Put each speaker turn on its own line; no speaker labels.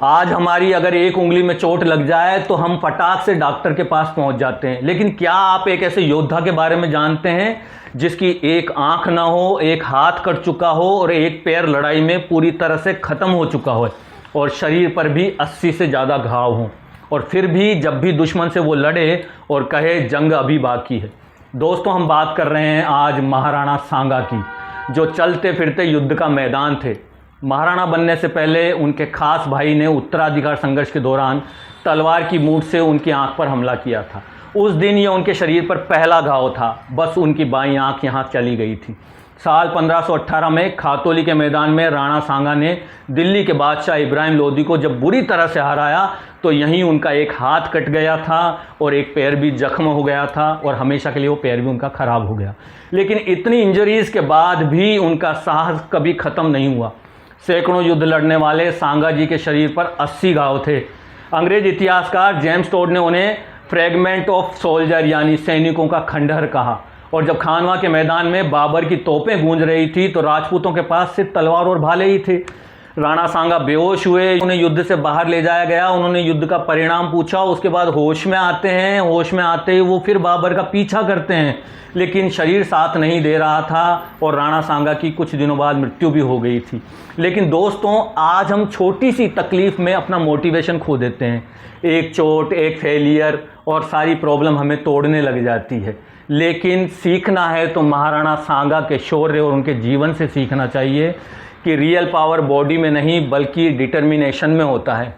आज हमारी अगर एक उंगली में चोट लग जाए तो हम फटाक से डॉक्टर के पास पहुंच जाते हैं, लेकिन क्या आप एक ऐसे योद्धा के बारे में जानते हैं जिसकी एक आंख ना हो, एक हाथ कट चुका हो और एक पैर लड़ाई में पूरी तरह से ख़त्म हो चुका हो और शरीर पर भी 80 से ज़्यादा घाव हों, और फिर भी जब भी दुश्मन से वो लड़े और कहे जंग अभी बाकी है। दोस्तों, हम बात कर रहे हैं आज महाराणा सांगा की, जो चलते फिरते युद्ध का मैदान थे। महाराणा बनने से पहले उनके खास भाई ने उत्तराधिकार संघर्ष के दौरान तलवार की मूठ से उनकी आंख पर हमला किया था। उस दिन ये उनके शरीर पर पहला घाव था, बस उनकी बाईं आंख यहाँ चली गई थी। साल 1518 में खातौली के मैदान में राणा सांगा ने दिल्ली के बादशाह इब्राहिम लोदी को जब बुरी तरह से हराया तो यहीं उनका एक हाथ कट गया था और एक पैर भी जख्म हो गया था और हमेशा के लिए वो पैर भी उनका ख़राब हो गया। लेकिन इतनी इंजरीज़ के बाद भी उनका साहस कभी ख़त्म नहीं हुआ। सैकड़ों युद्ध लड़ने वाले सांगा जी के शरीर पर 80 घाव थे। अंग्रेज इतिहासकार जेम्स टोड ने उन्हें फ्रैगमेंट ऑफ सोल्जर यानी सैनिकों का खंडहर कहा। और जब खानवा के मैदान में बाबर की तोपें गूंज रही थी तो राजपूतों के पास सिर्फ तलवार और भाले ही थे। राणा सांगा बेहोश हुए, उन्हें युद्ध से बाहर ले जाया गया। उन्होंने युद्ध का परिणाम पूछा, उसके बाद होश में आते हैं। होश में आते ही वो फिर बाबर का पीछा करते हैं, लेकिन शरीर साथ नहीं दे रहा था और राणा सांगा की कुछ दिनों बाद मृत्यु भी हो गई थी। लेकिन दोस्तों, आज हम छोटी सी तकलीफ़ में अपना मोटिवेशन खो देते हैं। एक चोट, एक फेलियर और सारी प्रॉब्लम हमें तोड़ने लग जाती है। लेकिन सीखना है तो महाराणा सांगा के शौर्य और उनके जीवन से सीखना चाहिए कि रियल पावर बॉडी में नहीं बल्कि डिटर्मिनेशन में होता है।